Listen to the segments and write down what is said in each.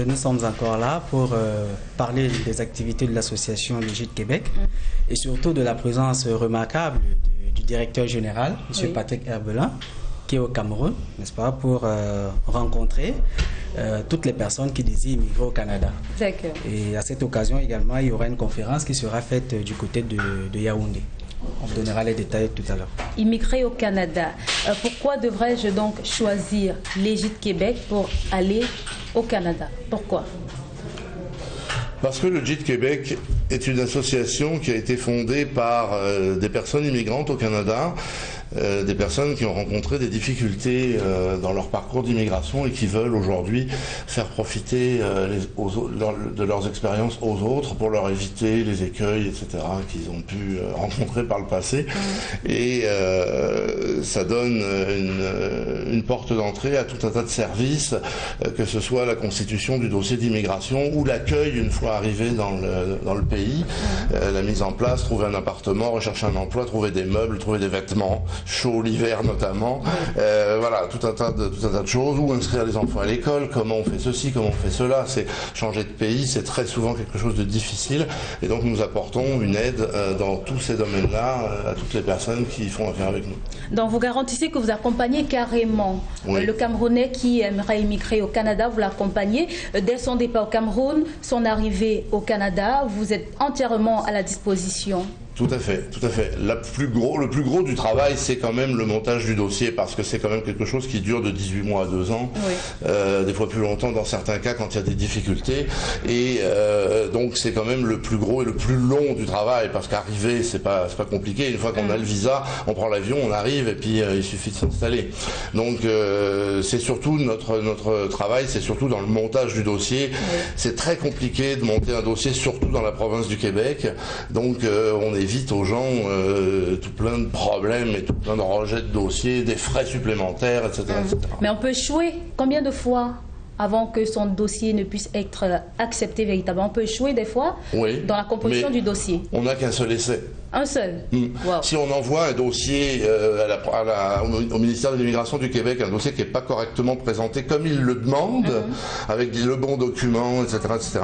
Nous sommes encore là pour parler des activités de l'association Légit Québec et surtout de la présence remarquable du directeur général, M. Patrick Herbelin, qui est au Cameroun, n'est-ce pas, pour rencontrer toutes les personnes qui désirent immigrer au Canada. D'accord. Et à cette occasion également, il y aura une conférence qui sera faite du côté de Yaoundé. On vous donnera les détails tout à l'heure. Immigrer au Canada. Pourquoi devrais-je donc choisir Légit Québec pour aller au Canada? Pourquoi? Parce que le Légit Québec est une association qui a été fondée par des personnes immigrantes au Canada, des personnes qui ont rencontré des difficultés dans leur parcours d'immigration et qui veulent aujourd'hui faire profiter de leurs expériences aux autres pour leur éviter les écueils, etc., qu'ils ont pu rencontrer par le passé. Et ça donne une porte d'entrée à tout un tas de services, que ce soit la constitution du dossier d'immigration ou l'accueil une fois arrivé dans le pays, la mise en place, trouver un appartement, rechercher un emploi, trouver des meubles, trouver des vêtements, chaud l'hiver notamment, voilà, tout un tas de choses, ou inscrire les enfants à l'école, comment on fait ceci, comment on fait cela, c'est changer de pays, c'est très souvent quelque chose de difficile, et donc nous apportons une aide dans tous ces domaines-là à toutes les personnes qui font affaire avec nous. Donc vous garantissez que vous accompagnez carrément le Camerounais qui aimerait immigrer au Canada, vous l'accompagnez dès son départ au Cameroun, son arrivée au Canada, vous êtes entièrement à la disposition. Tout à fait, tout à fait. Le plus gros du travail, c'est quand même le montage du dossier, parce que c'est quand même quelque chose qui dure de 18 mois à 2 ans, des fois plus longtemps dans certains cas quand il y a des difficultés, et donc c'est quand même le plus gros et le plus long du travail, parce qu'arriver, c'est pas compliqué. Une fois qu'on a le visa, on prend l'avion, on arrive, et puis il suffit de s'installer. Donc c'est surtout notre travail, c'est surtout dans le montage du dossier. C'est très compliqué de monter un dossier, surtout dans la province du Québec, donc on évite aux gens tout plein de problèmes et tout plein de rejets de dossiers, des frais supplémentaires, etc., etc. Mais on peut échouer combien de fois avant que son dossier ne puisse être accepté véritablement? On peut échouer des fois dans la composition du dossier. On n'a qu'un seul essai. Un seul. Wow. Si on envoie un dossier au ministère de l'Immigration du Québec, un dossier qui n'est pas correctement présenté comme il le demande, avec le bon document, etc., etc.,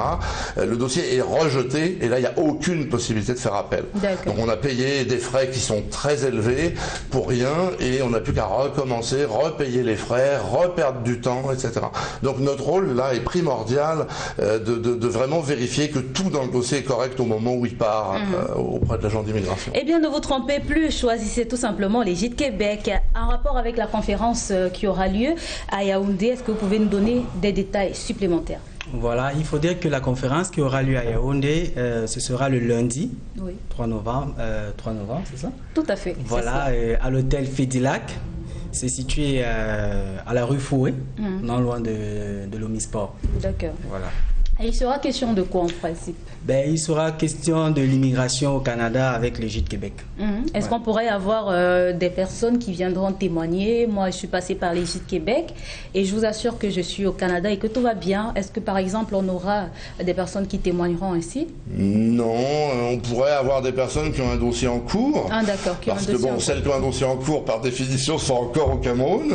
le dossier est rejeté et là, il n'y a aucune possibilité de faire appel. Donc on a payé des frais qui sont très élevés pour rien et on n'a plus qu'à recommencer, repayer les frais, reperdre du temps, etc. Donc notre rôle là est primordial de vraiment vérifier que tout dans le dossier est correct au moment où il part auprès de l'agent d'immigration. Eh bien, ne vous trompez plus, choisissez tout simplement Légit Québec. En rapport avec la conférence qui aura lieu à Yaoundé, est-ce que vous pouvez nous donner des détails supplémentaires? Voilà, il faut dire que la conférence qui aura lieu à Yaoundé, ce sera le lundi 3 novembre, c'est ça? Tout à fait. Voilà, à l'hôtel Fédilac. C'est situé à la rue Fouet, non loin de l'Omisport. D'accord. Voilà. Et il sera question de quoi en principe? Il sera question de l'immigration au Canada avec Légit Québec. Est-ce qu'on pourrait avoir des personnes qui viendront témoigner? Moi, je suis passée par Légit Québec et je vous assure que je suis au Canada et que tout va bien. Est-ce que par exemple, on aura des personnes qui témoigneront ainsi? Non, on pourrait avoir des personnes qui ont un dossier en cours. Ah d'accord. Parce que bon, celles qui ont un dossier en cours, par définition, sont encore au Cameroun.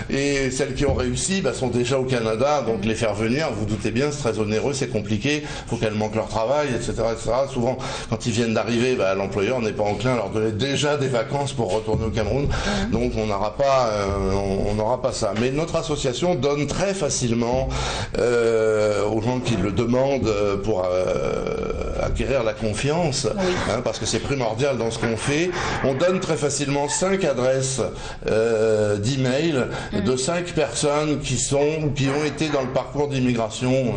Et celles qui ont réussi sont déjà au Canada. Donc les faire venir, vous doutez bien, c'est très onéreux. C'est compliqué, il faut qu'elles manquent leur travail, etc., etc. Souvent, quand ils viennent d'arriver, l'employeur n'est pas enclin à leur donner déjà des vacances pour retourner au Cameroun. Donc on n'aura pas ça. Mais notre association donne très facilement aux gens qui le demandent pour acquérir la confiance, parce que c'est primordial dans ce qu'on fait. On donne très facilement 5 adresses d'email de 5 personnes qui ont été dans le parcours d'immigration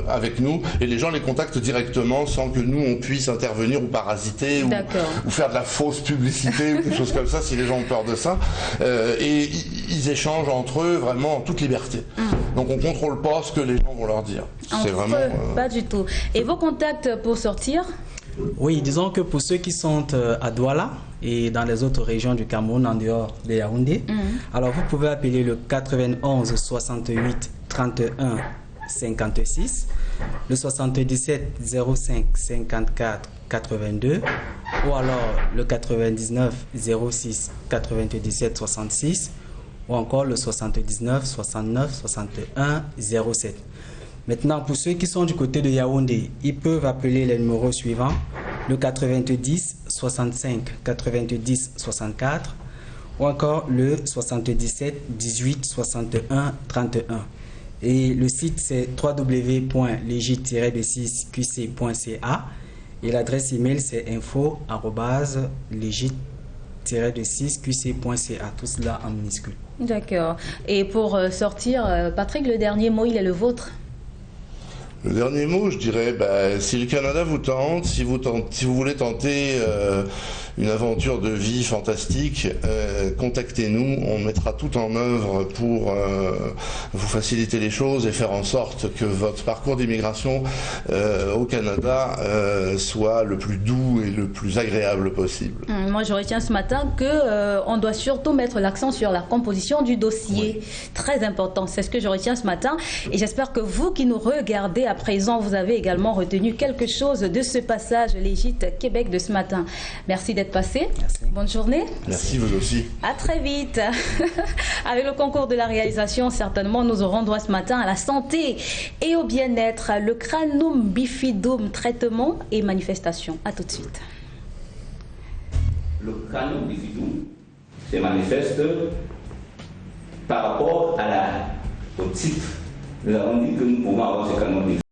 avec nous, et les gens les contactent directement sans que nous on puisse intervenir ou parasiter ou faire de la fausse publicité ou quelque chose comme ça si les gens ont peur de ça, et ils échangent entre eux vraiment en toute liberté. Donc on contrôle pas ce que les gens vont leur dire. C'est vraiment pas du tout. Et vos contacts pour sortir? Oui, disons que pour ceux qui sont à Douala et dans les autres régions du Cameroun en dehors de Yaoundé, alors vous pouvez appeler le 91 68 31 56, le 77 05 54 82 ou alors le 99 06 97 66 ou encore le 79 69 61 07. Maintenant, pour ceux qui sont du côté de Yaoundé, ils peuvent appeler les numéros suivants, le 90 65 90 64 ou encore le 77 18 61 31. Et le site c'est www.legit-de6qc.ca et l'adresse email c'est info@legit-de6qc.ca, tout cela en minuscule. D'accord. Et pour sortir, Patrick, le dernier mot, il est le vôtre. Le dernier mot, je dirais, si le Canada vous tente, si vous voulez tenter une aventure de vie fantastique, contactez-nous, on mettra tout en œuvre pour vous faciliter les choses et faire en sorte que votre parcours d'immigration au Canada soit le plus doux et le plus agréable possible. Moi, je retiens ce matin qu'on doit surtout mettre l'accent sur la composition du dossier. Oui. Très important, c'est ce que je retiens ce matin. Et j'espère que vous qui nous regardez à présent, vous avez également retenu quelque chose de ce passage Légit Québec de ce matin. Merci d'être passé. Merci. Bonne journée. Merci, vous aussi. À très vite. Avec le concours de la réalisation, certainement, nous aurons droit ce matin à la santé et au bien-être, le crânum bifidum, traitement et manifestation. À tout de suite. Le crânum bifidum se manifeste par rapport au type. Nous avons dit que nous pouvons avoir ce crânum bifidum.